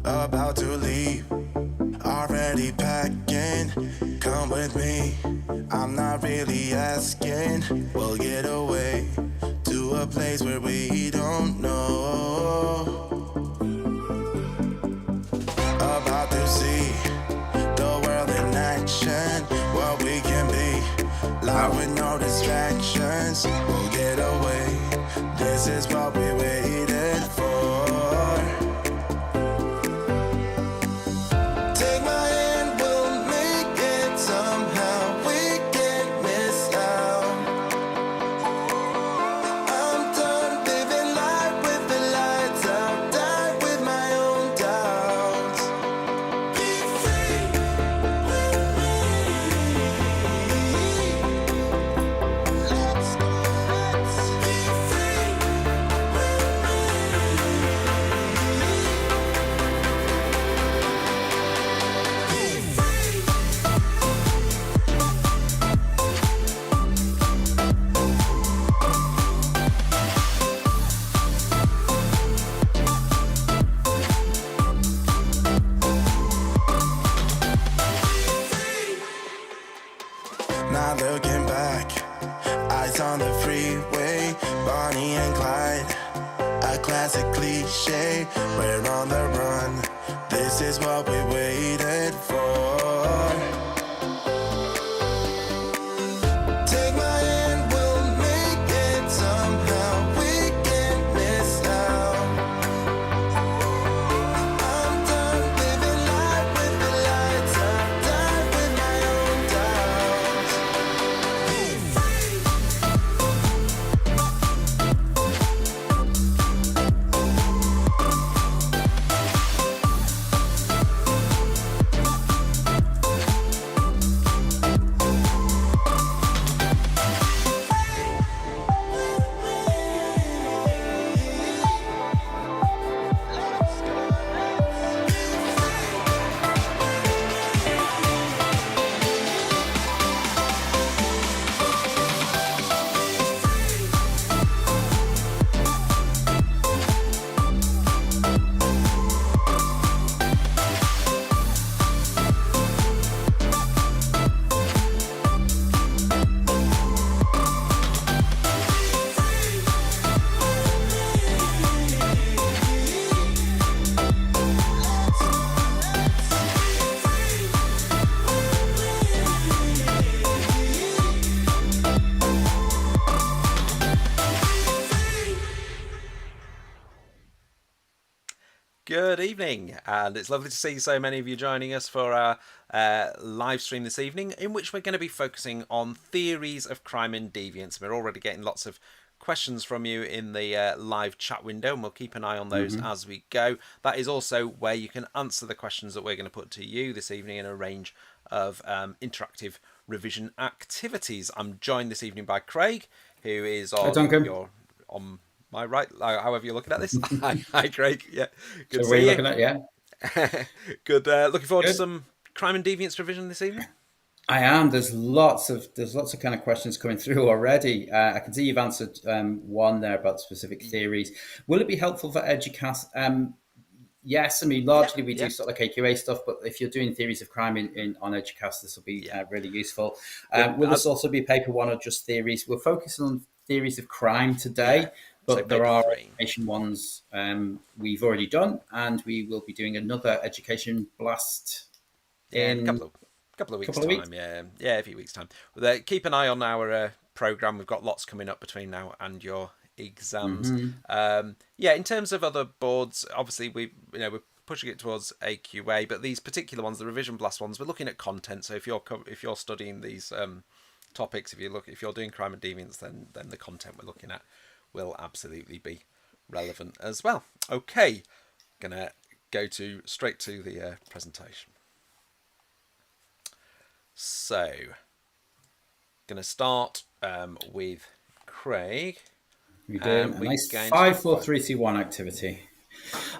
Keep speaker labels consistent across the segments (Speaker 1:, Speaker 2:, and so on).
Speaker 1: about to leave, already packing. Come with me, I'm not really asking. We'll get away to a place where we don't know. About to see the world in action, what we can be, live with no distractions. We'll get away, this is what we waited for. Take my hand, we'll make it somehow. We can't miss out. I'm done living life with the lights out. Die with my own doubts. Be free with me. Let's be free with Not looking back, eyes on the freeway, Bonnie and Clyde, a classic cliche. We're on the run, this is what we waited for. Take my hand, we'll make it somehow. We can't miss out. I'm done living life with the lights out. Die with my own doubts. Be free.
Speaker 2: Good evening, and it's lovely to see so many of you joining us for our live stream this evening, in which we're going to be focusing on theories of crime and deviance. We're already getting lots of questions from you in the live chat window, and we'll keep an eye on those as we go. That is also where you can answer the questions that we're going to put to you this evening in a range of interactive revision activities. I'm joined this evening by Craig, who is on
Speaker 3: Duncan.
Speaker 2: on my right, however you're looking at this. Hi, Craig. Yeah, good
Speaker 3: So
Speaker 2: to see you.
Speaker 3: looking at, yeah.
Speaker 2: Good. Looking forward to
Speaker 3: Good.
Speaker 2: some crime and deviance revision this evening.
Speaker 3: I am. There's lots of kind of questions coming through already. I can see you've answered one there about specific theories. Will it be helpful for Educast? Yes, I mean largely we do sort of like AQA stuff, but if you're doing theories of crime on Educast, this will be really useful. Will this also be paper one or just theories? We're focusing on theories of crime today. But there are education ones we've already done, and we will be doing another education blast in
Speaker 2: a couple of weeks time. Yeah, a few weeks time. Keep an eye on our program. We've got lots coming up between now and your exams. In terms of other boards, obviously we're pushing it towards AQA, but these particular ones, the revision blast ones, we're looking at content. So if you're studying these topics, if you're doing crime and deviance, then the content we're looking at will absolutely be relevant as well. Okay, gonna go straight to the presentation. So, gonna start with Craig.
Speaker 3: We do a nice 5, 4, 3, 2, 1 activity.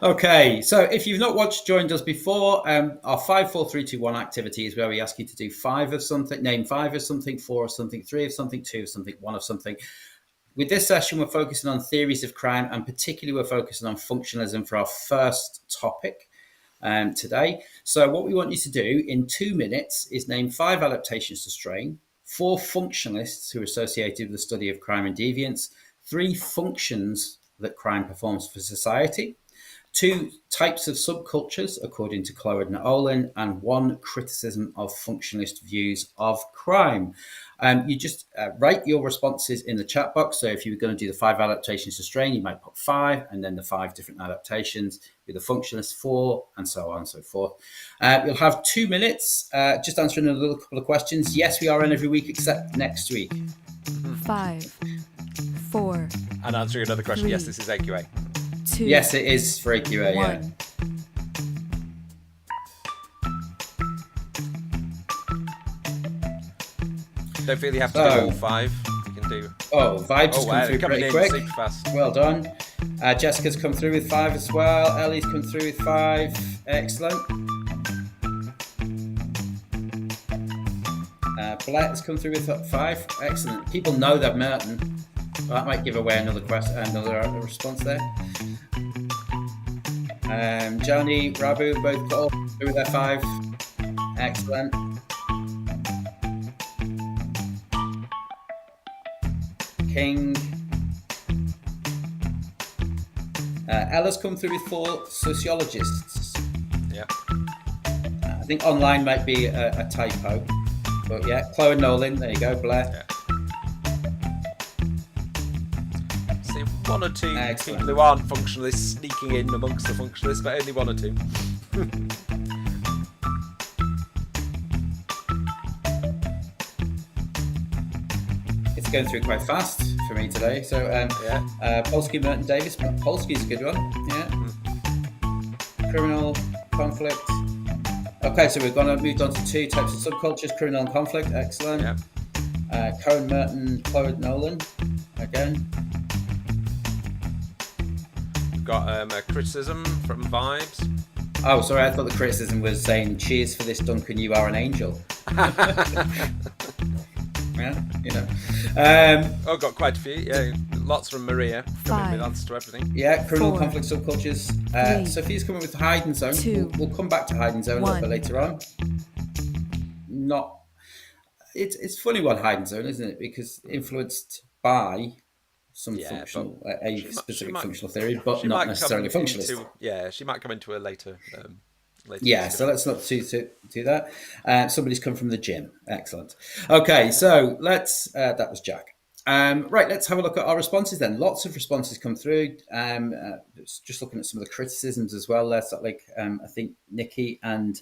Speaker 3: Okay, so if you've not joined us before, our 5, 4, 3, 2, 1 activity is where we ask you to do 5 of something, name 5 of something, 4 of something, 3 of something, 2 of something, 1 of something. With this session, we're focusing on theories of crime, and particularly we're focusing on functionalism for our first topic. today. So what we want you to do in 2 minutes is name 5 adaptations to strain, 4 functionalists who are associated with the study of crime and deviance, 3 functions that crime performs for society, 2 types of subcultures, according to Cloward and Olin, and 1 criticism of functionalist views of crime. You just write your responses in the chat box. So if you were going to do the 5 adaptations to strain, you might put 5 and then the 5 different adaptations with the functionalist 4 and so on and so forth. You'll have 2 minutes just answering a little couple of questions. Yes, we are in every week except next week.
Speaker 4: 5, 4.
Speaker 2: And answering another question.
Speaker 4: 3,
Speaker 2: yes, this is AQA.
Speaker 4: 2.
Speaker 3: Yes, it is for AQA.
Speaker 4: 1.
Speaker 2: Don't feel you have to do all 5. You can do.
Speaker 3: Vibes has come through
Speaker 2: coming
Speaker 3: pretty
Speaker 2: in
Speaker 3: quick.
Speaker 2: super fast.
Speaker 3: Well done. Jessica's come through with 5 as well. Ellie's come through with 5. Excellent. Blair's come through with 5. Excellent. People know they've Merton. Well, that might give away another response there. Johnny, Rabu, both all through with their 5. Excellent. King. Ella's come through with 4 sociologists.
Speaker 2: Yeah.
Speaker 3: I think online might be a typo. But yeah, Chloe and Nolan, there you go, Blair.
Speaker 2: Yeah. See, 1 or 2
Speaker 3: Excellent.
Speaker 2: people who aren't functionalists sneaking in amongst the functionalists, but only 1 or 2.
Speaker 3: It's going through quite fast for me today. So Polsky, Merton, Davis. Polsky's a good one. Yeah. Criminal, conflict. Okay, so we've moved on to 2 types of subcultures: criminal and conflict. Excellent.
Speaker 2: Yeah.
Speaker 3: Cohen, Merton, Chloe, Nolan. Again.
Speaker 2: We've got a criticism from Vibes.
Speaker 3: Oh, sorry, I thought the criticism was saying, "Cheers for this, Duncan. You are an angel." Yeah, you know.
Speaker 2: Got quite a few. Yeah, lots from Maria. Coming with
Speaker 4: 5.
Speaker 2: answers to everything.
Speaker 3: Yeah, criminal
Speaker 4: 4,
Speaker 3: conflict subcultures.
Speaker 4: 3,
Speaker 3: Sophia's coming with hiding zone.
Speaker 4: 2,
Speaker 3: We'll come back to hiding zone a little
Speaker 4: 1.
Speaker 3: bit later on. It's a funny one, hiding zone, isn't it? Because influenced by some functional, specific functional theory, but not necessarily functionalist.
Speaker 2: She might come into a later.
Speaker 3: Yeah, so let's not do that. Somebody's come from the gym. Excellent. Okay, so that was Jack. Right, let's have a look at our responses then. Lots of responses come through. Just looking at some of the criticisms as well. There's I think Nikki and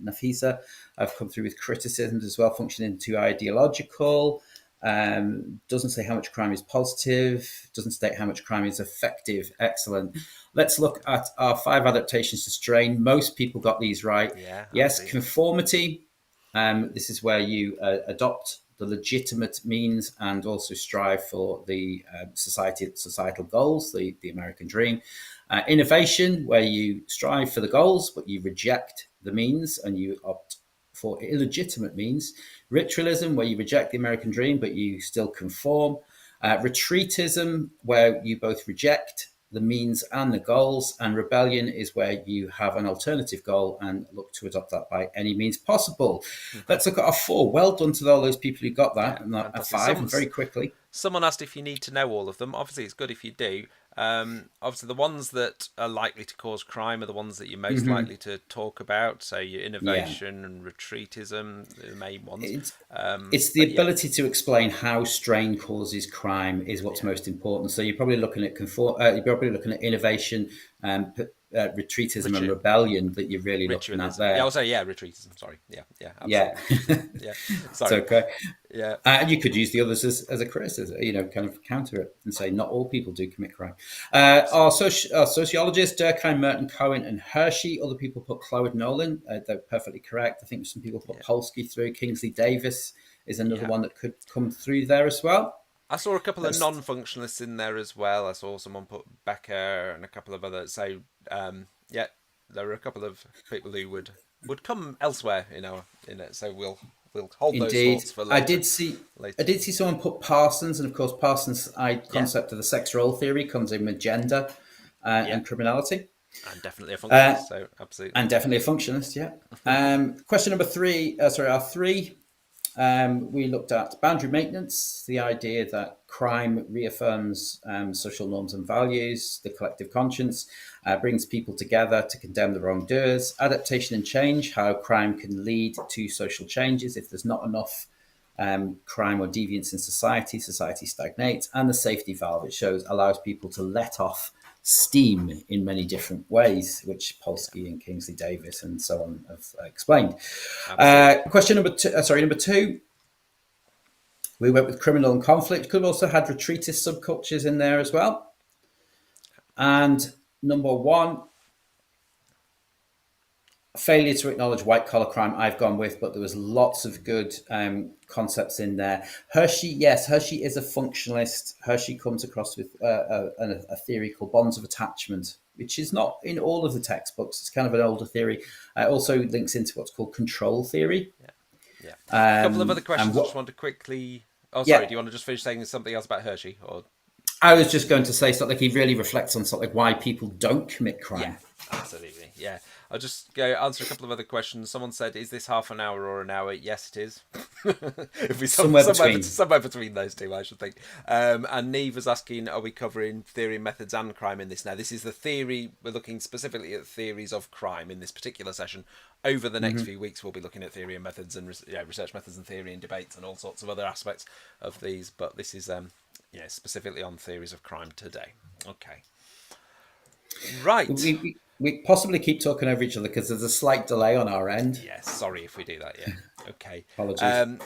Speaker 3: Nafisa have come through with criticisms as well, functioning too ideological. Doesn't say how much crime is positive, doesn't state how much crime is effective. Excellent. Let's look at our 5 adaptations to strain. Most people got these right. Yes, conformity. This is where you adopt the legitimate means and also strive for the societal goals, the American dream. Innovation, where you strive for the goals, but you reject the means and you opt for illegitimate means. Ritualism, where you reject the American dream, but you still conform. Retreatism, where you both reject the means and the goals. And rebellion is where you have an alternative goal and look to adopt that by any means possible. Let's look at our 4. Well done to all those people who got that. And a 5, and very quickly.
Speaker 2: Someone asked if you need to know all of them. Obviously, it's good if you do. Obviously, the ones that are likely to cause crime are the ones that you're most likely to talk about. So your innovation and retreatism, the main ones.
Speaker 3: It's the ability to explain how strain causes crime is what's most important. So you're probably looking at you're probably looking at innovation, retreatism and rebellion that you're really looking at there.
Speaker 2: Yeah, I'll say retreatism. Sorry. Yeah, absolutely. Yeah. Sorry.
Speaker 3: It's okay.
Speaker 2: Yeah.
Speaker 3: And you could use the others as a criticism, kind of counter it and say not all people do commit crime. Our sociologists, Durkheim, Merton, Cohen, and Hershey. Other people put Cloward Nolan. They're perfectly correct. I think some people put Polsky through. Kingsley Davis is another one that could come through there as well.
Speaker 2: I saw a couple of non-functionalists in there as well. I saw someone put Becker and a couple of others. So, there are a couple of people who would come elsewhere in it. So we'll hold those thoughts for later. I did see
Speaker 3: someone put Parsons, and of course Parsons' concept of the sex role theory comes in with gender and criminality.
Speaker 2: And definitely a functionalist, so absolutely.
Speaker 3: And definitely a functionalist, yeah. Question number three, our three, we looked at boundary maintenance, the idea that crime reaffirms social norms and values, the collective conscience, brings people together to condemn the wrongdoers, adaptation and change, how crime can lead to social changes if there's not enough crime or deviance in society stagnates, and the safety valve, it allows people to let off steam in many different ways, which Polsky and Kingsley Davis and so on have explained. Question number two. We went with criminal and conflict. Could have also had retreatist subcultures in there as well. And number one, failure to acknowledge white collar crime, I've gone with, but there was lots of good concepts in there. Hershey is a functionalist. Hershey comes across with a theory called bonds of attachment, which is not in all of the textbooks. It's kind of an older theory. It also links into what's called control theory.
Speaker 2: Yeah. A couple of other questions I just want to quickly... Oh, sorry, do you want to just finish saying something else about Hershey? Or
Speaker 3: I was just going to say something like he really reflects on something like why people don't commit crime.
Speaker 2: Yeah, absolutely. Yeah. I'll just go answer a couple of other questions. Someone said, is this half an hour or an hour? Yes, it is. If we somewhere between those two, I should think. And Neve was asking, are we covering theory, methods and crime in this? Now, this is the theory. We're looking specifically at theories of crime in this particular session. Over the next few weeks, we'll be looking at theory and methods and research methods and theory and debates and all sorts of other aspects of these. But this is specifically on theories of crime today. Okay. Right.
Speaker 3: We possibly keep talking over each other because there's a slight delay on our end.
Speaker 2: Yes, sorry if we do that, yeah. Okay.
Speaker 3: Apologies.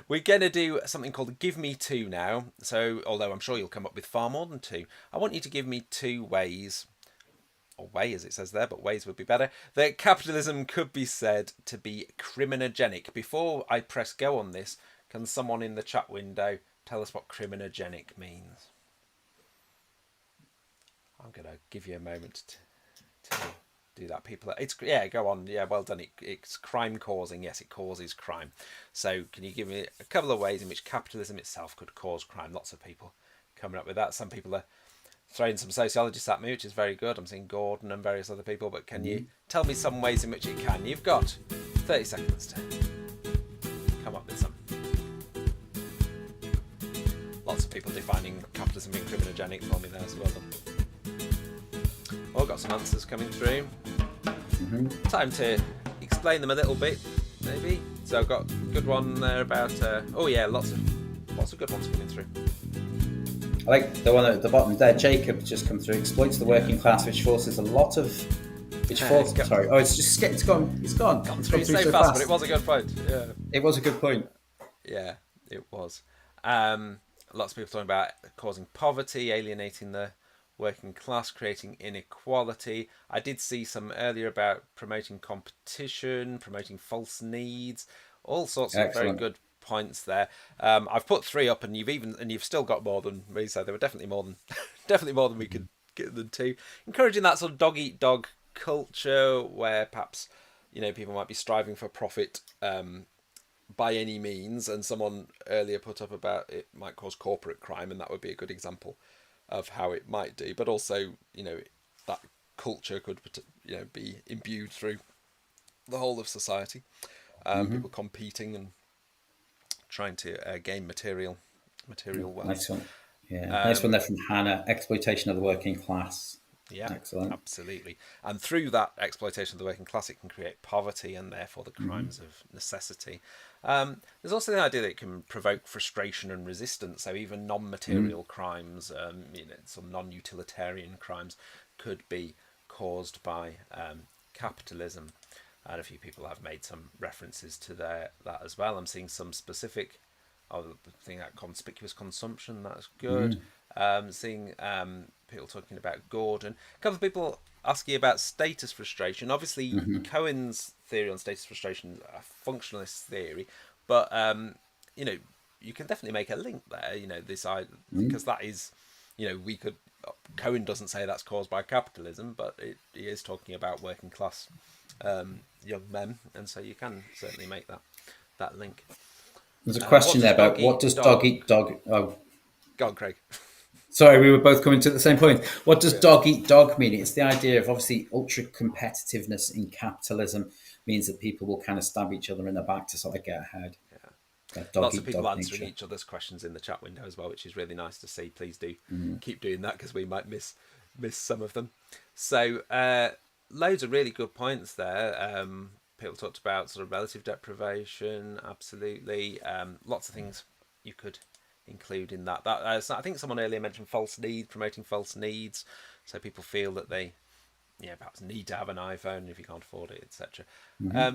Speaker 2: We're going to do something called Give Me Two now. So, although I'm sure you'll come up with far more than two, I want you to give me two ways, or way as it says there, but ways would be better, that capitalism could be said to be criminogenic. Before I press go on this, can someone in the chat window tell us what criminogenic means? I'm going to give you a moment to do that. Go on. Yeah, well done. It's crime causing. Yes, it causes crime. So can you give me a couple of ways in which capitalism itself could cause crime? Lots of people coming up with that. Some people are throwing some sociologists at me, which is very good. I'm seeing Gordon and various other people. But can you tell me some ways in which it can? You've got 30 seconds to come up with some. Lots of people defining capitalism being criminogenic for me there as well. Got some answers coming through. Time to explain them a little bit, maybe. So I've got a good one there about. Lots of good ones coming through.
Speaker 3: I like the one at the bottom there. Jacob just come through. Exploits the working class, which forces a lot of. It's gone. It's gone.
Speaker 2: Gone through so fast, but it was a good point. Yeah.
Speaker 3: It was a good point.
Speaker 2: Yeah, it was. Lots of people talking about causing poverty, alienating the working class, creating inequality. I did see some earlier about promoting competition, promoting false needs, all sorts of very good points there. I've put three up, and you've still got more than me, so there were definitely more than we could get them to. Encouraging that sort of dog eat dog culture, where perhaps people might be striving for profit by any means, and someone earlier put up about it might cause corporate crime, and that would be a good example of how it might do. But also, that culture could be imbued through the whole of society. People competing and trying to gain material wealth.
Speaker 3: Nice one. Yeah, nice one there from Hannah. Exploitation of the working class.
Speaker 2: Yeah,
Speaker 3: excellent.
Speaker 2: Absolutely. And through that exploitation of the working class, it can create poverty and therefore the crimes of necessity. There's also the idea that it can provoke frustration and resistance. So even non-material crimes, some non-utilitarian crimes could be caused by capitalism. And a few people have made some references to that as well. I'm seeing some specific, thing like conspicuous consumption. That's good. Seeing people talking about Gordon. A couple of people asking about status frustration. Obviously, Cohen's theory on status frustration, a functionalist theory, but you can definitely make a link there. Because that is, we could. Cohen doesn't say that's caused by capitalism, but he is talking about working class young men, and so you can certainly make that link.
Speaker 3: There's a question there about what does dog eat dog. Oh,
Speaker 2: go on, Craig.
Speaker 3: Sorry, we were both coming to the same point. What does dog eat dog mean? It's the idea of obviously ultra competitiveness in capitalism means that people will kind of stab each other in the back to sort of get ahead. That dog
Speaker 2: Lots of
Speaker 3: eat
Speaker 2: people
Speaker 3: dog
Speaker 2: answering
Speaker 3: nature.
Speaker 2: each other's questions in the chat window as well, which is really nice to see. Please do keep doing that because we might miss some of them. So loads of really good points there. People talked about sort of relative deprivation, absolutely. Lots of things you could include in that. I think someone earlier mentioned false need, promoting false needs. So people feel that they perhaps need to have an iPhone if you can't afford it, etc.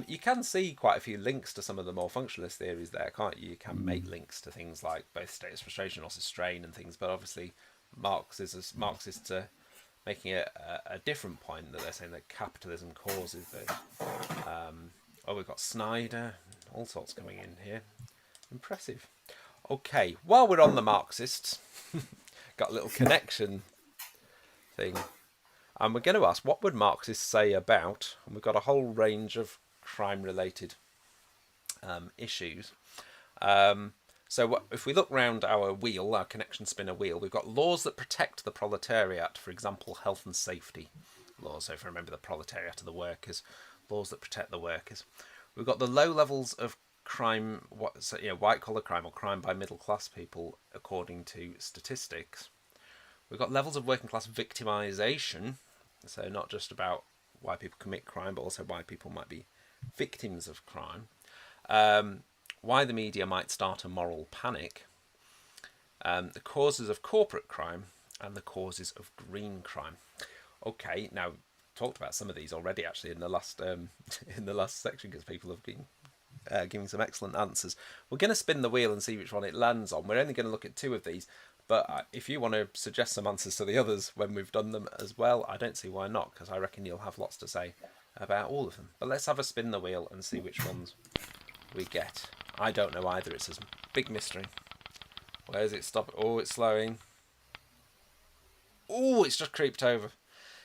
Speaker 2: You can see quite a few links to some of the more functionalist theories there, can't you? You can make links to things like both status frustration, also strain and things, but obviously Marxists are making a different point, that they're saying that capitalism causes this. We've got Snyder, all sorts coming in here. Impressive. Okay, while we're on the Marxists, got a little connection thing. And we're going to ask, what would Marxists say about, and we've got a whole range of crime-related issues. So if we look round our wheel, our connection spinner wheel, we've got laws that protect the proletariat, for example, health and safety laws. So if you remember, the proletariat are the workers, laws that protect the workers. We've got the low levels of crime, white-collar crime or crime by middle-class people, according to statistics. We've got levels of working-class victimization, so not just about why people commit crime, but also why people might be victims of crime. Why the media might start a moral panic. The causes of corporate crime and the causes of green crime. Okay, now talked about some of these already actually in the last section, because people have been giving some excellent answers. We're going to spin the wheel and see which one it lands on. We're only going to look at two of these, but if you want to suggest some answers to the others when we've done them as well, I don't see why not, because I reckon you'll have lots to say about all of them. But let's have a spin the wheel and see which ones we get. I don't know either. It's a big mystery. Where is it stopping? Oh, it's slowing. Oh, it's just creeped over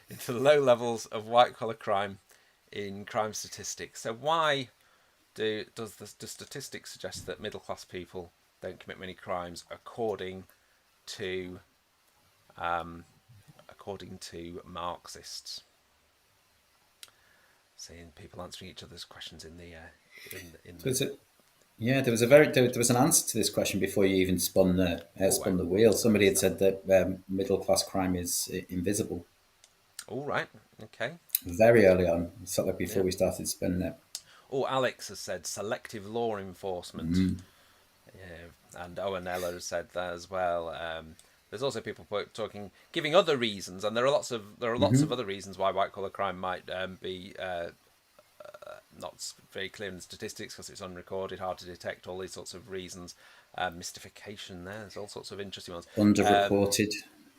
Speaker 2: into the low levels of white-collar crime in crime statistics. So why do statistics suggest that middle-class people don't commit many crimes according to Marxists? Seeing people answering each other's questions in the
Speaker 3: there was an answer to this question before you even spun the wheel. Somebody had said that middle class crime is invisible.
Speaker 2: All right. Okay.
Speaker 3: Very early on, sort of before we started spinning it.
Speaker 2: Oh, Alex has said selective law enforcement. Yeah, and Owen Eller has said that as well. There's also people giving other reasons, and there are lots of other reasons why white collar crime might be not very clear in the statistics, because it's unrecorded, hard to detect, all these sorts of reasons. Mystification there's all sorts of interesting ones.
Speaker 3: Underreported.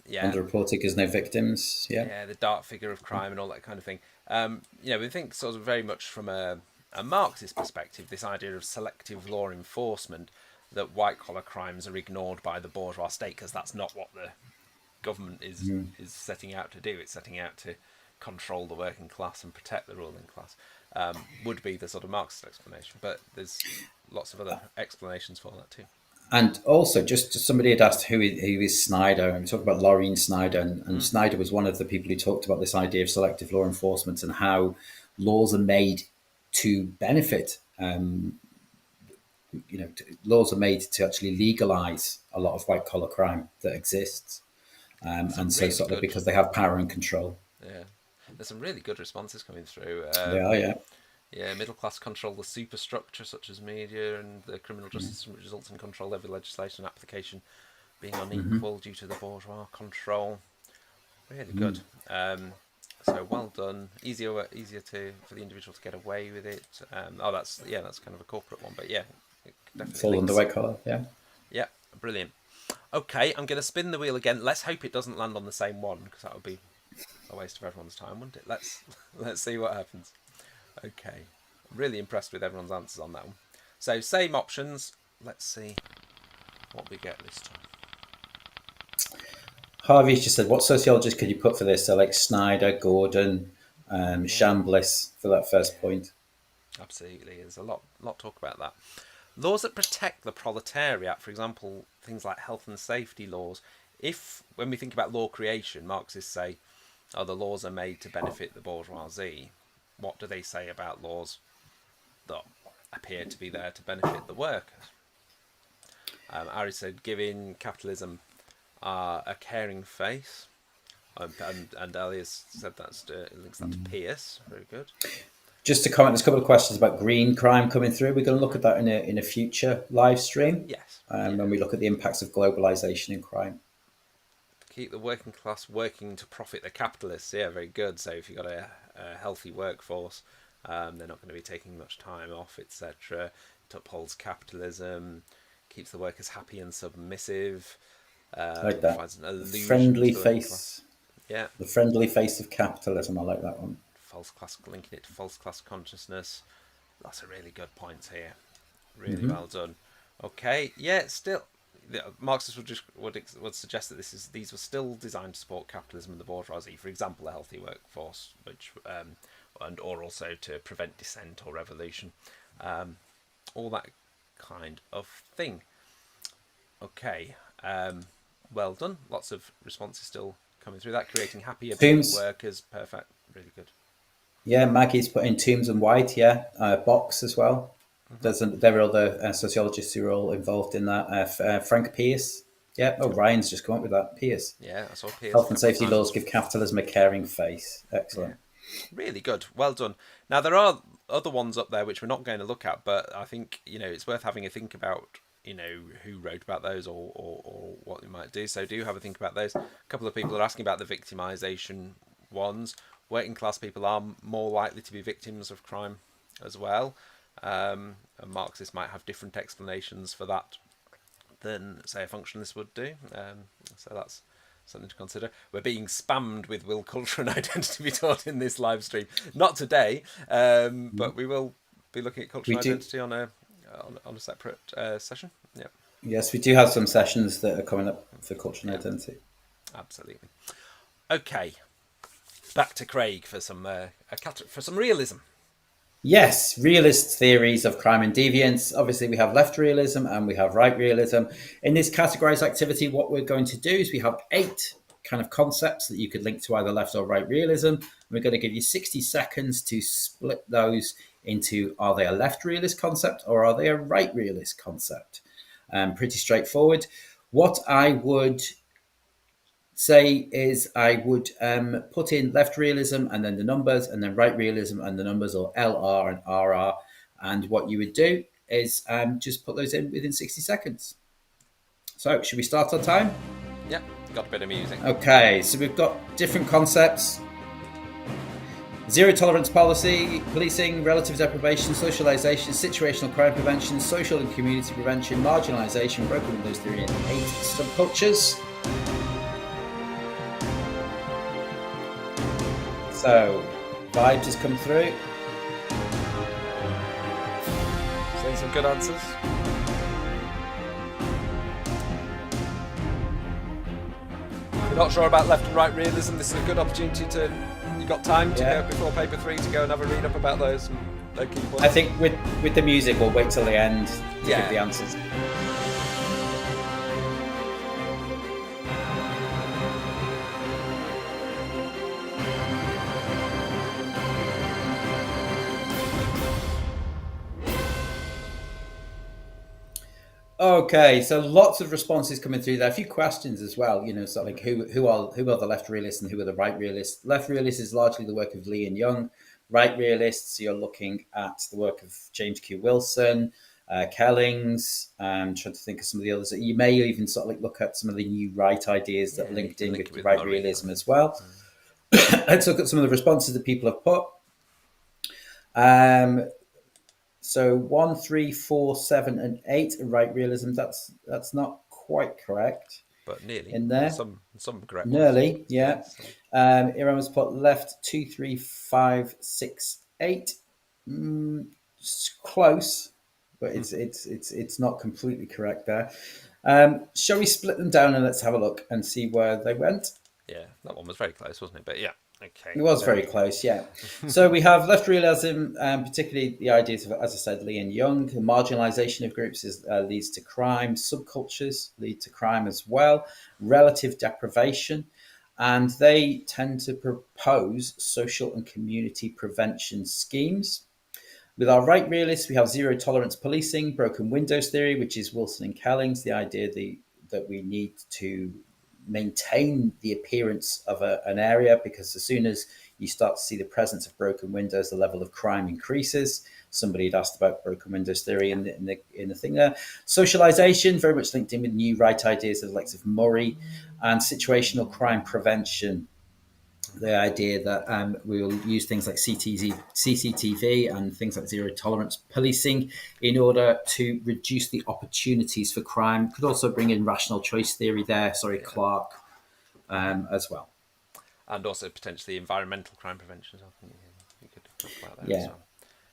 Speaker 3: Underreported because no victims.
Speaker 2: Yeah, the dark figure of crime and all that kind of thing. We think sort of very much from a Marxist perspective, this idea of selective law enforcement, that white-collar crimes are ignored by the bourgeois state, because that's not what the government is setting out to do. It's setting out to control the working class and protect the ruling class, would be the sort of Marxist explanation. But there's lots of other explanations for that too.
Speaker 3: And also, just somebody had asked who is Snyder, and we talked about Laureen Snyder, and Snyder was one of the people who talked about this idea of selective law enforcement and how laws are made to benefit. Laws are made to actually legalize a lot of white collar crime that exists, and so sort of because they have power and control.
Speaker 2: Yeah, there's some really good responses coming through.
Speaker 3: They are, yeah.
Speaker 2: Yeah, middle class control the superstructure such as media, and the criminal justice system results in control over legislation and application being unequal due to the bourgeois control. Really good. So well done. Easier for the individual to get away with it. That's kind of a corporate one, but yeah, definitely.
Speaker 3: It's all under white collar, yeah.
Speaker 2: Yeah, brilliant. Okay, I'm going to spin the wheel again. Let's hope it doesn't land on the same one, because that would be a waste of everyone's time, wouldn't it? Let's see what happens. Okay, I'm really impressed with everyone's answers on that one. So same options. Let's see what we get this time.
Speaker 3: Harvey's just said, what sociologists could you put for this? So like Snyder, Gordon, Chambliss for that first point.
Speaker 2: Absolutely, there's a lot talk about that. Laws that protect the proletariat, for example, things like health and safety laws, if, when we think about law creation, Marxists say, oh, the laws are made to benefit the bourgeoisie, what do they say about laws that appear to be there to benefit the workers? Ari said, giving capitalism a caring face. And Elias said links that to Pierce. Very good.
Speaker 3: Just to comment, there's a couple of questions about green crime coming through. We're going to look at that in a future live stream.
Speaker 2: Yes.
Speaker 3: When we look at the impacts of globalization in crime.
Speaker 2: Keep the working class working to profit the capitalists. Yeah, very good. So if you've got a healthy workforce, they're not going to be taking much time off, etc. It upholds capitalism, keeps the workers happy and submissive.
Speaker 3: Like that.
Speaker 2: Provides an illusion
Speaker 3: Friendly
Speaker 2: to the
Speaker 3: face.
Speaker 2: Yeah.
Speaker 3: The friendly face of capitalism. I like that one.
Speaker 2: False class, linking it to false class consciousness. That's a really good point here. Really well done. Okay, yeah, still, Marxists would suggest that these were still designed to support capitalism and the bourgeoisie. For example, a healthy workforce, which or also to prevent dissent or revolution, all that kind of thing. Okay, well done. Lots of responses still coming through. That creating happy, obedient workers, perfect, really good.
Speaker 3: Yeah, Maggie's put in Tombs and White. Yeah, Box as well. There are other sociologists who are all involved in that. Frank Pierce. Yeah. Oh, Ryan's just come up with that. Pierce.
Speaker 2: Yeah, I saw Pierce.
Speaker 3: Health and safety laws give capitalism a caring face. Excellent.
Speaker 2: Yeah. Really good. Well done. Now, there are other ones up there which we're not going to look at, but I think, it's worth having a think about, who wrote about those or what they might do. So do have a think about those. A couple of people are asking about the victimization ones. Working class people are more likely to be victims of crime as well. And Marxists might have different explanations for that than, say, a functionalist would do. So that's something to consider. We're being spammed with will culture and identity be taught in this live stream. Not today, but we will be looking at culture and identity on a separate session. Yeah.
Speaker 3: Yes, we do have some sessions that are coming up for culture and identity.
Speaker 2: Absolutely. Okay. Back to Craig for some realism.
Speaker 3: Yes, realist theories of crime and deviance. Obviously, we have left realism and we have right realism. In this categorized activity, what we're going to do is we have 8 kind of concepts that you could link to either left or right realism. We're going to give you 60 seconds to split those into, are they a left realist concept or are they a right realist concept? Pretty straightforward. What I would say is I would put in left realism and then the numbers, and then right realism and the numbers, or LR and RR. And what you would do is just put those in within 60 seconds. So should we start on time?
Speaker 2: Yeah, got a bit of music.
Speaker 3: Okay, so we've got different concepts. Zero tolerance policy, policing, relative deprivation, socialization, situational crime prevention, social and community prevention, marginalization, broken windows theory, and 8 subcultures. So, vibes has come through.
Speaker 2: Saying some good answers. If you're not sure about left and right realism, this is a good opportunity to. You got time to go before paper 3 to go and have a read up about those key points.
Speaker 3: I think with the music, we'll wait till the end to give the answers. Okay, so lots of responses coming through there. A few questions as well. So like who are the left realists and who are the right realists? Left realists is largely the work of Lee and Young. Right realists, you're looking at the work of James Q. Wilson, Kellings. I'm trying to think of some of the others. You may even sort of like look at some of the new right ideas that linked in with right realism as well. Let's look at some of the responses that people have put. So 1, 3, 4, 7, and 8 are right realism. That's not quite correct.
Speaker 2: But nearly.
Speaker 3: In there.
Speaker 2: Some correct.
Speaker 3: Nearly, yeah. Iran was put left 2, 3, 5, 6, 8. Close, but it's not completely correct there. Shall we split them down and let's have a look and see where they went?
Speaker 2: Yeah, that one was very close, wasn't it? But yeah, Okay.
Speaker 3: It was very close, yeah. So we have left realism, particularly the ideas of, as I said, Lee and Young. The marginalization of groups leads to crime. Subcultures lead to crime as well. Relative deprivation. And they tend to propose social and community prevention schemes. With our right realists, we have zero tolerance policing, broken windows theory, which is Wilson and Kelling's, the idea that we need to maintain the appearance of an area, because as soon as you start to see the presence of broken windows, the level of crime increases. Somebody had asked about broken windows theory in the thing there. Socialization, very much linked in with new right ideas of the likes of Murray, and situational crime prevention, the idea that we will use things like CCTV and things like zero tolerance policing in order to reduce the opportunities for crime. Could also bring in rational choice theory there, Clark, as well.
Speaker 2: And also potentially environmental crime prevention as well. You could talk about that as well.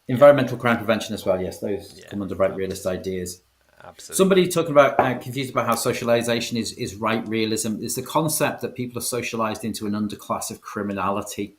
Speaker 3: Environmental crime prevention as well, yes, those come under right realist ideas.
Speaker 2: Absolutely.
Speaker 3: Somebody talking about confused about how socialization is right realism. It's the concept that people are socialized into an underclass of criminality.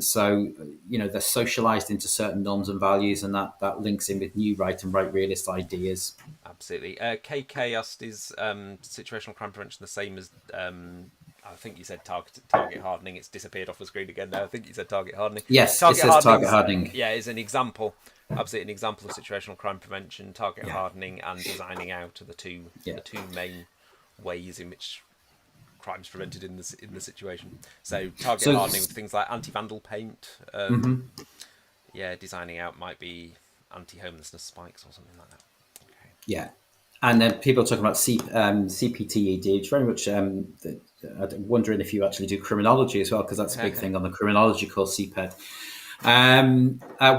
Speaker 3: So they're socialized into certain norms and values, and that links in with new right and right realist ideas.
Speaker 2: Absolutely. KK asked, is situational crime prevention the same as I think you said target hardening? It's disappeared off the screen again now. I think you said target hardening.
Speaker 3: Yes, it says target hardening.
Speaker 2: Yeah, is an example. Absolutely, an example of situational crime prevention. Target hardening and designing out are the two main ways in which crime's prevented in the situation. So target hardening with things like anti-vandal paint. Designing out might be anti-homelessness spikes or something like that. Okay.
Speaker 3: Yeah. And then people are talking about CPTED, which very much, I'm wondering if you actually do criminology as well, because that's a big thing on the criminology course, CPED.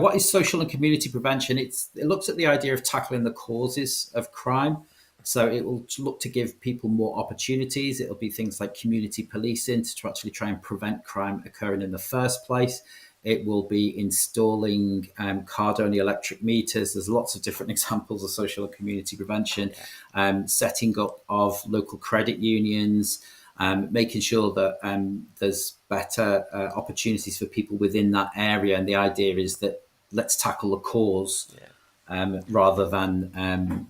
Speaker 3: What is social and community prevention? It looks at the idea of tackling the causes of crime. So it will look to give people more opportunities. It'll be things like community policing to actually try and prevent crime occurring in the first place. It will be installing card-only electric meters. There's lots of different examples of social and community prevention. Setting up of local credit unions, making sure that there's better opportunities for people within that area. And the idea is that let's tackle the cause rather than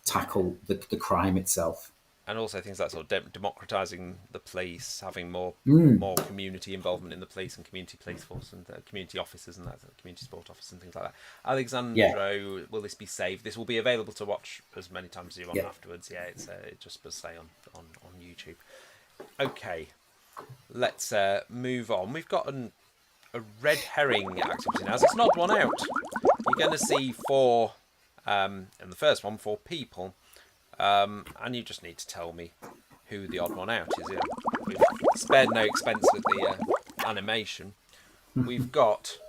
Speaker 3: tackle the crime itself.
Speaker 2: And also things like sort of democratising the police, having more community involvement in the police and community police force and community officers and that, community sport officers and things like that. Alexandro, will this be saved? This will be available to watch as many times as you want afterwards. Yeah, it just must stay on YouTube. Okay, let's move on. We've got a red herring activity now. So it's an odd one out. You're going to see four, in the first one, 4 people. And you just need to tell me who the odd one out is. We've spared no expense with the animation. We've got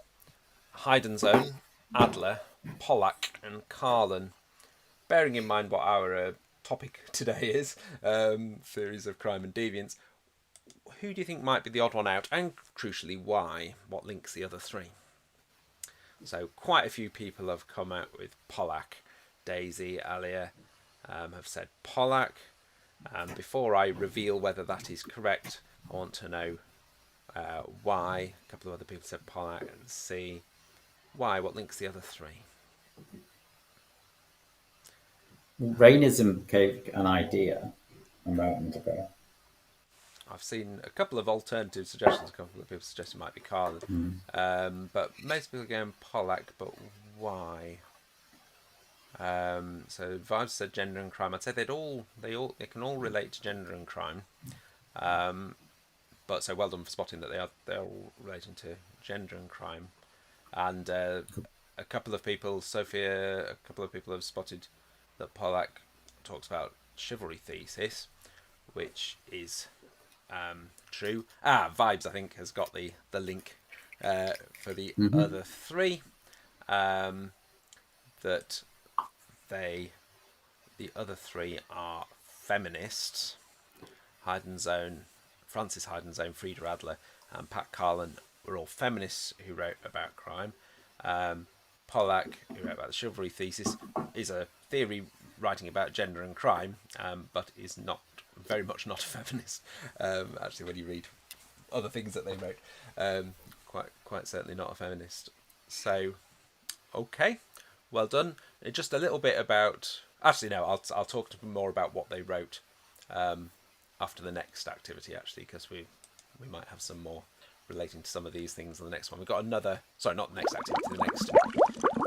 Speaker 2: Heidenzohn, Adler, Pollack and Carlin. Bearing in mind what our topic today is, theories of crime and deviance, who do you think might be the odd one out? And crucially, why? What links the other 3? So quite a few people have come out with Pollack. Daisy, Alia have said Pollack. Before I reveal whether that is correct, I want to know why. A couple of other people said Pollack, and see why. What links the other 3?
Speaker 3: Rainism gave an idea a moment ago.
Speaker 2: I've seen a couple of alternative suggestions. A couple of people suggest it might be Carlin, but most people are going Pollack. But why? So Vibes said gender and crime. I'd say they can all relate to gender and crime. But so well done for spotting that they're all relating to gender and crime. And a couple of people have spotted that Pollack talks about chivalry thesis, which is true. Vibes, I think, has got the link for the other 3. That the other 3 are feminists. Frances Heidenzohn, Frida Adler, and Pat Carlin were all feminists who wrote about crime. Pollack, who wrote about the chivalry thesis, is a theory writing about gender and crime, but is very much not a feminist. Actually, when you read other things that they wrote. Quite certainly not a feminist. So, okay, well done. Just a little bit about. Actually, no, I'll talk to them more about what they wrote after the next activity. Actually, because we might have some more relating to some of these things in the next one. We've got another. Sorry, not the next activity. The next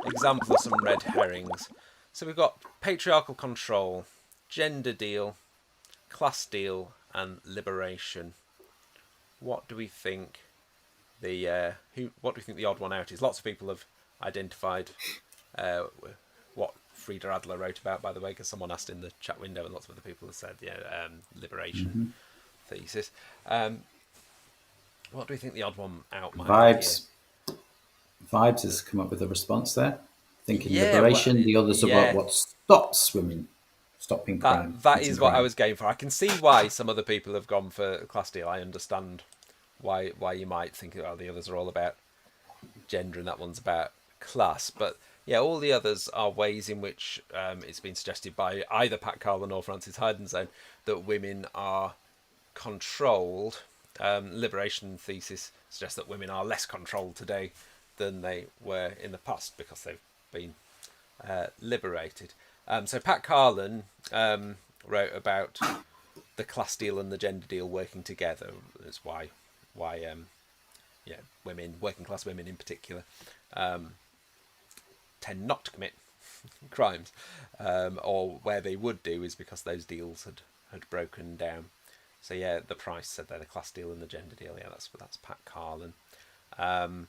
Speaker 2: example of some red herrings. So we've got patriarchal control, gender deal, class deal, and liberation. What do we think what do we think the odd one out is? Lots of people have identified what Frieda Adler wrote about, by the way, because someone asked in the chat window, and lots of other people have said, liberation thesis. What do we think the odd one out might be?
Speaker 3: Vibes has come up with a response there. Thinking liberation, the others about what stops women, stopping crime.
Speaker 2: That is what I was going for. I can see why some other people have gone for class deal. I understand why you might think, the others are all about gender and that one's about class. But yeah, all the others are ways in which it's been suggested by either Pat Carlin or Frances Heidenstone that women are controlled. Liberation thesis suggests that women are less controlled today than they were in the past because they've been liberated. So Pat Carlin wrote about the class deal and the gender deal working together. That's why women, working class women in particular, tend not to commit crimes, or where they would do is because those deals had broken down. So yeah, the Price said they're the class deal and the gender deal. Yeah, that's Pat Carlin, and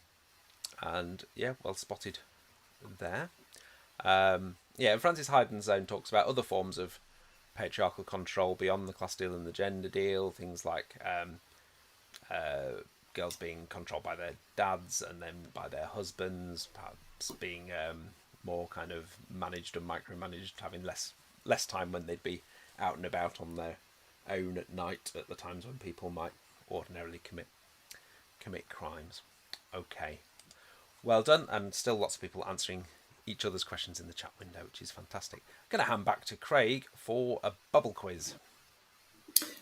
Speaker 2: yeah, well spotted there. Frances Heidenstone talks about other forms of patriarchal control beyond the class deal and the gender deal. Things like girls being controlled by their dads and then by their husbands, perhaps being more kind of managed and micromanaged, having less time when they'd be out and about on their own at night at the times when people might ordinarily commit crimes. Okay, well done, and still lots of people answering each other's questions in the chat window, which is fantastic. I'm going to hand back to Craig for a bubble quiz.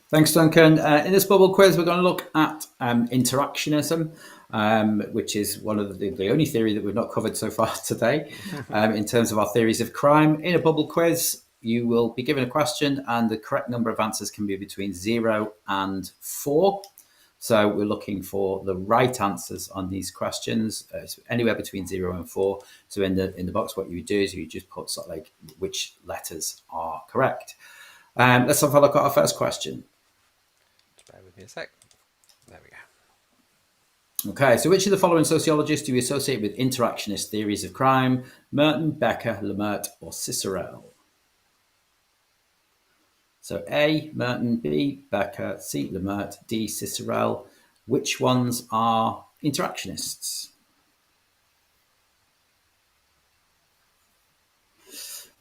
Speaker 3: Thanks, Duncan. In this bubble quiz, we're going to look at interactionism, which is one of the only theory that we've not covered so far today in terms of our theories of crime. In a bubble quiz, you will be given a question and the correct number of answers can be between 0 and 4. So we're looking for the right answers on these questions, anywhere between 0 and 4. So in the box, what you would do is you just put sort of like which letters are correct. Let's have a look at our first question.
Speaker 2: Just bear with me a sec. There we go.
Speaker 3: Okay, so which of the following sociologists do we associate with interactionist theories of crime? Merton, Becker, Lemert, or Cicero? So A, Merton, B, Becker, C, Lemert, D, Cicero. Which ones are interactionists?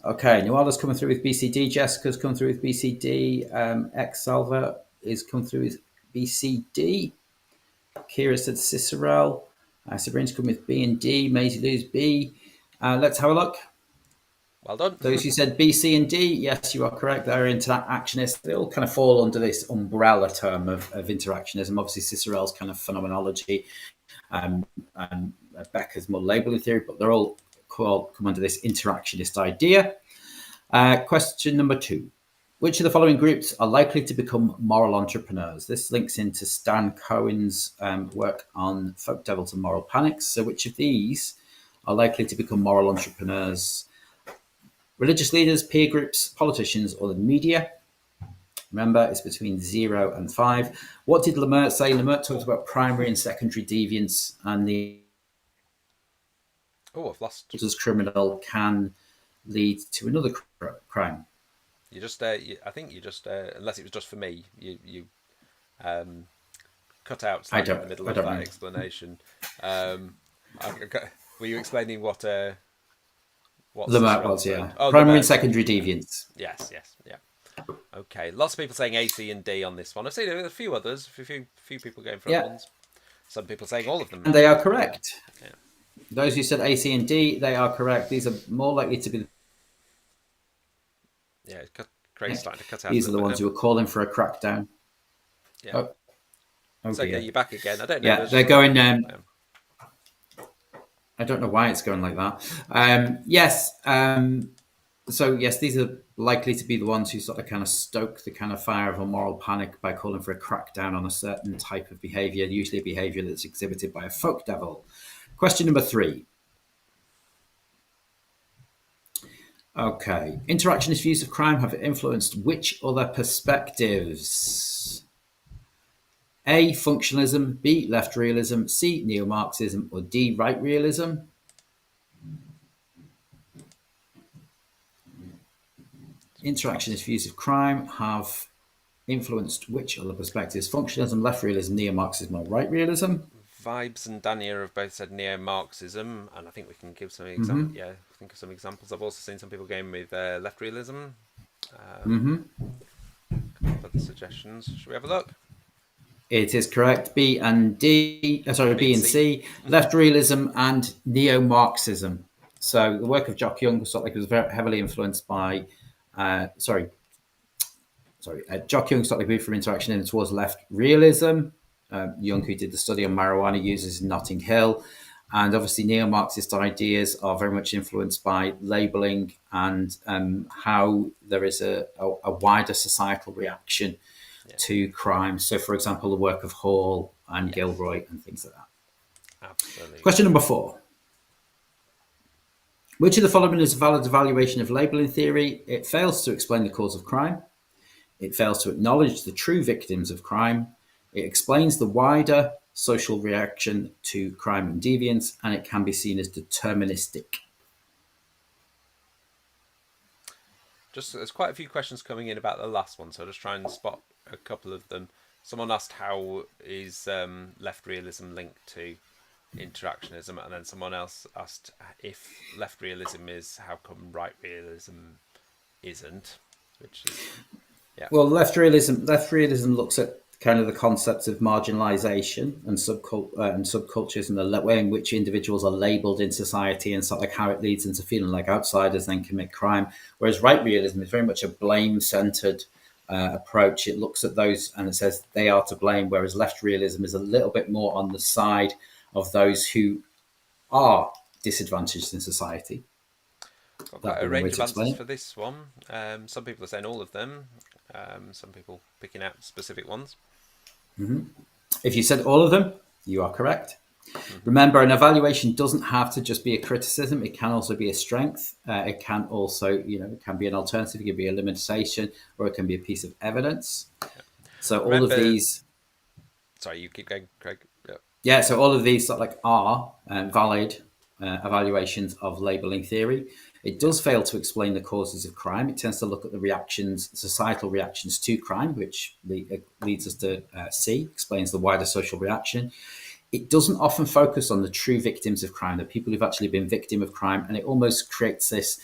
Speaker 3: Okay, Nuala's coming through with BCD. Jessica's come through with BCD. X-Salva is come through with BCD. Kira said Cicero. Sabrina's come with B and D. Maisie Lou's B. Let's have a look.
Speaker 2: Well done.
Speaker 3: Those who said B, C, and D, yes, you are correct. They're interactionists. They all kind of fall under this umbrella term of interactionism. Obviously, Cicero's kind of phenomenology, and Becker's more labeling theory, but they're all come under this interactionist idea. Question number 2. Which of the following groups are likely to become moral entrepreneurs? This links into Stan Cohen's work on folk devils and moral panics. So which of these are likely to become moral entrepreneurs? Religious leaders, peer groups, politicians, or the media? Remember, it's between 0 and 5. What did Lemert say? Lemert talked about primary and secondary deviance, and the
Speaker 2: I've lost.
Speaker 3: Criminal can lead to another crime.
Speaker 2: You just, I think you just, unless it was just for me, you cut out in the middle of that explanation. Were you explaining what
Speaker 3: Lemert was, yeah. Primary and secondary deviance.
Speaker 2: Yes, yeah. Okay, lots of people saying A, C, and D on this one. I've seen a few others, a few people going for other ones. Some people saying all of them.
Speaker 3: And they are correct.
Speaker 2: Yeah.
Speaker 3: Those who said A, C, and D, they are correct. These are more likely to be.
Speaker 2: Yeah, Craig's starting to cut out.
Speaker 3: These are the ones who are calling for a crackdown.
Speaker 2: Yeah.
Speaker 3: Oh
Speaker 2: it's okay,
Speaker 3: dear.
Speaker 2: you're back again. I don't know.
Speaker 3: Yeah, they're going. I don't know why it's going like that. Yes. So yes, these are likely to be the ones who sort of kind of stoke the kind of fire of a moral panic by calling for a crackdown on a certain type of behaviour, usually a behaviour that's exhibited by a folk devil. Question number 3. Okay. Interactionist views of crime have influenced which other perspectives? A. Functionalism, B. Left realism, C. Neo-Marxism, or D. Right realism? Interactionist views of crime have influenced which other perspectives? Functionalism, left realism, neo-Marxism, or right realism?
Speaker 2: Vibes and Dania have both said neo-Marxism, and I think we can give some examples. Yeah, think of some examples. I've also seen some people going with left realism. A couple of other suggestions. Should we have a look?
Speaker 3: It is correct. B and D. B and C. Left realism and neo-Marxism. So the work of Jock Young was very heavily influenced by. Jock Young sort of moved from interaction towards left realism. Young, who did the study on marijuana users in Notting Hill, and obviously neo-Marxist ideas are very much influenced by labelling and how there is a wider societal reaction to crime. So, for example, the work of Hall and Gilroy and things like that.
Speaker 2: Absolutely.
Speaker 3: Question number 4. Which of the following is a valid evaluation of labelling theory? It fails to explain the cause of crime. It fails to acknowledge the true victims of crime. It explains the wider social reaction to crime and deviance, and it can be seen as deterministic.
Speaker 2: There's quite a few questions coming in about the last one, so I'll just try and spot a couple of them. Someone asked how is left realism linked to interactionism, and then someone else asked if left realism is, how come right realism isn't, which is
Speaker 3: Well, left realism looks at kind of the concepts of marginalization and subcultures and the way in which individuals are labeled in society and sort of like how it leads into feeling like outsiders then commit crime. Whereas right realism is very much a blame-centered approach. It looks at those and it says they are to blame, whereas left realism is a little bit more on the side of those who are disadvantaged in society.
Speaker 2: Got quite a range of answers for this one. Some people are saying all of them. Some people picking out specific ones.
Speaker 3: If you said all of them, you are correct. Remember, an evaluation doesn't have to just be a criticism. It can also be a strength. It can also, it can be an alternative. It can be a limitation, or it can be a piece of evidence. So all of these.
Speaker 2: Sorry, you keep going, Craig.
Speaker 3: Yeah. So all of these are valid evaluations of labelling theory. It does fail to explain the causes of crime. It tends to look at the societal reactions to crime, which leads us to C, explains the wider social reaction. It doesn't often focus on the true victims of crime, the people who've actually been victim of crime, and it almost creates this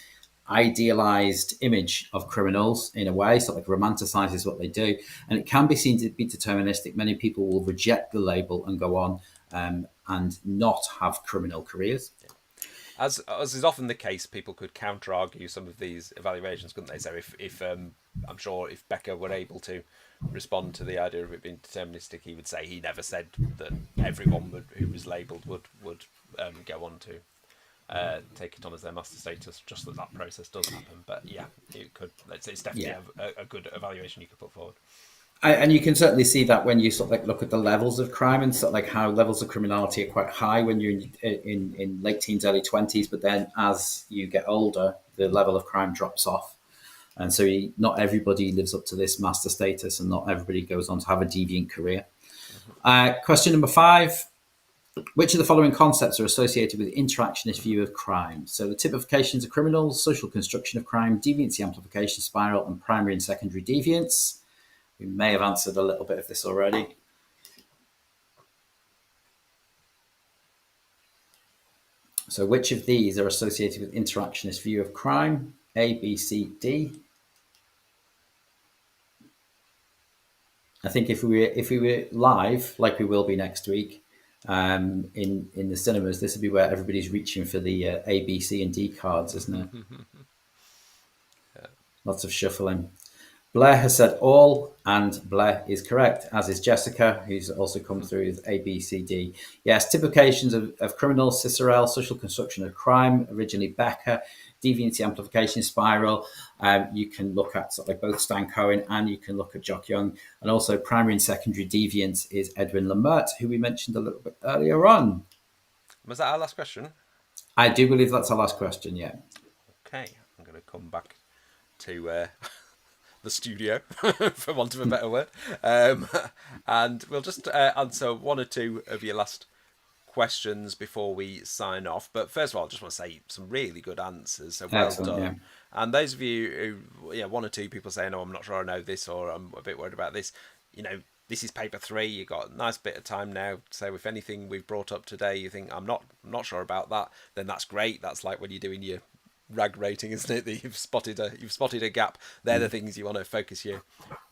Speaker 3: idealized image of criminals in a way, romanticizes what they do, and it can be seen to be deterministic. Many people will reject the label and go on and not have criminal careers.
Speaker 2: As is often the case, people could counter-argue some of these evaluations, couldn't they? So if I'm sure if Becker were able to respond to the idea of it being deterministic, he would say he never said that everyone who was labelled would go on to take it on as their master status, just that process does happen. But yeah, it could. It's definitely a good evaluation you could put forward.
Speaker 3: And you can certainly see that when you look at the levels of crime and how levels of criminality are quite high when you're in late teens, early 20s, but then as you get older, the level of crime drops off. And so not everybody lives up to this master status and not everybody goes on to have a deviant career. Question number 5. Which of the following concepts are associated with interactionist view of crime? So the typifications of criminals, social construction of crime, deviancy amplification spiral, and primary and secondary deviance. We may have answered a little bit of this already. So which of these are associated with interactionist view of crime? A, B, C, D. I think if we were live, like we will be next week, in the cinemas, this would be where everybody's reaching for the A, B, C, and D cards, isn't it? Lots of shuffling. Blair has said all, and Blair is correct, as is Jessica, who's also come through with A, B, C, D. Yes, typifications of criminal, Cicero, social construction of crime, originally Becker, deviancy amplification spiral. You can look at sort of like both Stan Cohen and you can look at Jock Young. And also primary and secondary deviance is Edwin Lamert, who we mentioned a little bit earlier on.
Speaker 2: Was that our last question?
Speaker 3: I do believe that's our last question, yeah.
Speaker 2: Okay, I'm going to come back to the studio, for want of a better word. And we'll just answer one or two of your last questions before we sign off. But first of all, I just want to say some really good answers. So well
Speaker 3: Excellent,
Speaker 2: done.
Speaker 3: yeah.
Speaker 2: And those of you who, one or two people saying, "Oh, I'm not sure I know this," or "I'm a bit worried about this," this is paper 3. You got a nice bit of time now. So if anything we've brought up today, you think I'm not sure about that, then that's great. That's like when you're doing your rag rating, isn't it? That you've spotted a gap. They're the things you want to focus your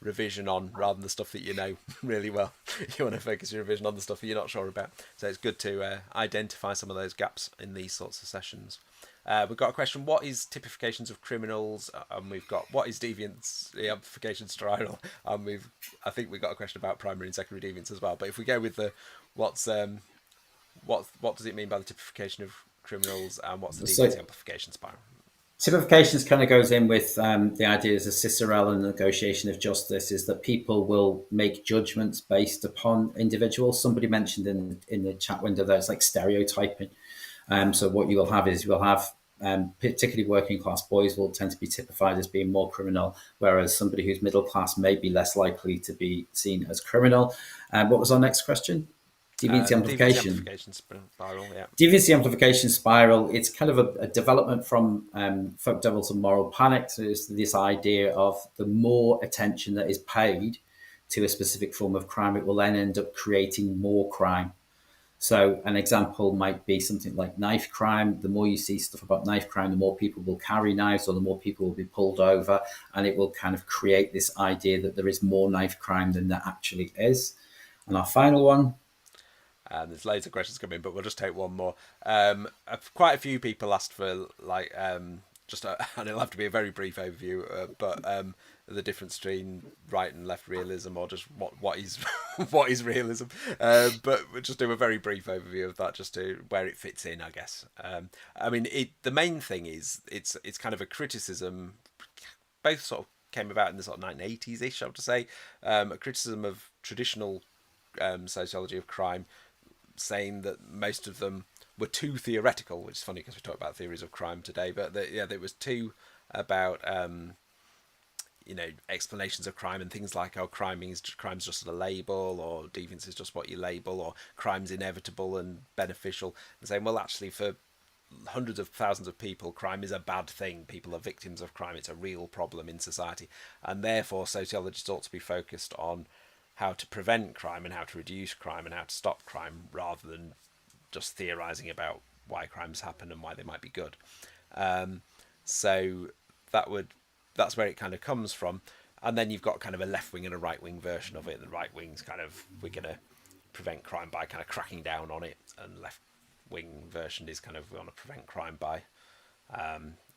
Speaker 2: revision on, rather than the stuff that you know really well. You want to focus your revision on the stuff that you're not sure about. So it's good to identify some of those gaps in these sorts of sessions. We've got a question: what is typifications of criminals? And we've got what is deviance amplification spiral? And I think we've got a question about primary and secondary deviance as well. But if we go with the what does it mean by the typification of criminals, and what's the deviance amplification spiral?
Speaker 3: Typifications kind of goes in with the ideas of Cicero and the negotiation of justice, is that people will make judgments based upon individuals. Somebody mentioned in the chat window there, it's like stereotyping. So what you will have is particularly working class boys will tend to be typified as being more criminal, whereas somebody who's middle class may be less likely to be seen as criminal. What was our next question? Deviancy amplification.
Speaker 2: Deviancy amplification spiral, yeah.
Speaker 3: Deviancy amplification spiral, it's kind of a development from Folk Devils and Moral Panic. So it's this idea of the more attention that is paid to a specific form of crime, it will then end up creating more crime. So an example might be something like knife crime. The more you see stuff about knife crime, the more people will carry knives, or the more people will be pulled over, and it will kind of create this idea that there is more knife crime than there actually is. And our final one.
Speaker 2: There's loads of questions coming, but we'll just take one more. Quite a few people asked for and it'll have to be a very brief overview, but the difference between right and left realism, or just what is what is realism. But we'll just do a very brief overview of that, just to where it fits in, I guess. The main thing is it's kind of a criticism. Both sort of came about in the sort of 1980s-ish, I would say. A criticism of traditional sociology of crime, saying that most of them were too theoretical, which is funny because we talk about theories of crime today, but there was too about explanations of crime and things like, oh, crime's just a label, or deviance is just what you label, or crime's inevitable and beneficial, and saying, well, actually, for hundreds of thousands of people, crime is a bad thing. People are victims of crime. It's a real problem in society, and therefore sociologists ought to be focused on how to prevent crime and how to reduce crime and how to stop crime, rather than just theorizing about why crimes happen and why they might be good. So that's where it kind of comes from. And then you've got kind of a left wing and a right wing version of it. The right wing's kind of, we're going to prevent crime by kind of cracking down on it, and left wing version is kind of, we want to prevent crime by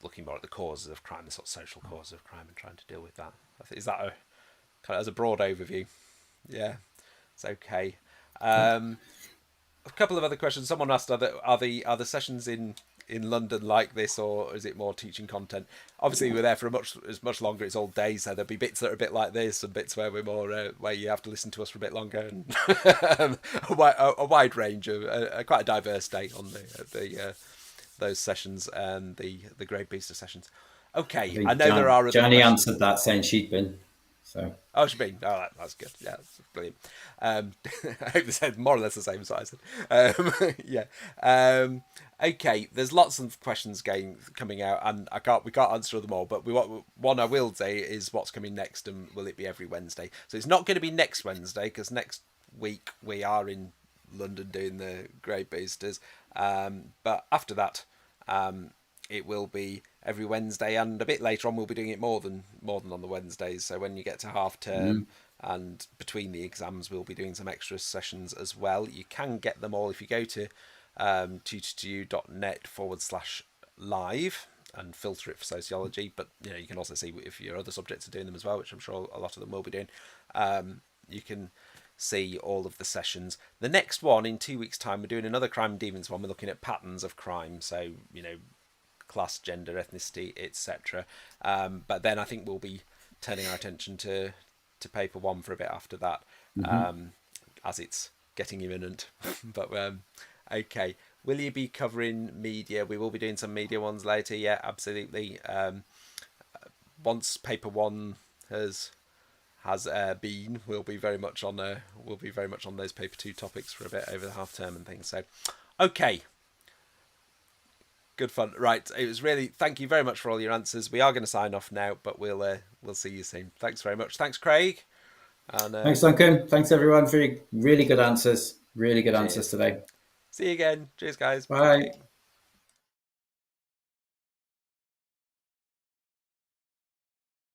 Speaker 2: looking more at the causes of crime, the sort of social causes of crime, and trying to deal with that. Is that kind of as a broad overview? Yeah, it's okay. A couple of other questions. Someone asked, are the sessions in London like this, or is it more teaching content? Obviously, we're there for as much longer. It's all day, so there'll be bits that are a bit like this, and bits where we're more where you have to listen to us for a bit longer, and a wide range of quite a diverse day on those sessions and the Grey Beaster sessions. Okay, I know there are other
Speaker 3: Johnny
Speaker 2: questions.
Speaker 3: answered that saying she'd been. So.
Speaker 2: Oh, she's been. Oh, that's good. Yeah, that's brilliant. I hope they said more or less the same as I said. Yeah. Okay. There's lots of questions coming out, and we can't answer them all. But one I will say is what's coming next, and will it be every Wednesday? So it's not going to be next Wednesday, because next week we are in London doing the Grey Beasters. But after that, it will be every Wednesday, and a bit later on we'll be doing it more than on the Wednesdays. So when you get to half term and between the exams, we'll be doing some extra sessions as well. You can get them all if you go to tutor2u.net/live, and filter it for sociology. But you can also see if your other subjects are doing them as well, which I'm sure a lot of them will be doing. You can see all of the sessions. The next one in 2 weeks' time, we're doing another Crime Deviance one. We're looking at patterns of crime, so class, gender, ethnicity, etc. But then I think we'll be turning our attention to paper 1 for a bit after that, as it's getting imminent. But okay, will you be covering media? We will be doing some media ones later. Yeah, absolutely. Once paper 1 has been, we'll be very much on those paper 2 topics for a bit over the half term and things. So, okay. Good fun. Right, it was really, thank you very much for all your answers. We are going to sign off now, but we'll see you soon. Thanks very much. Thanks, Craig. And,
Speaker 3: thanks, Duncan. Thanks, everyone, for really good answers. Really good answers today.
Speaker 2: See you again. Cheers, guys.
Speaker 3: Bye.
Speaker 2: Bye.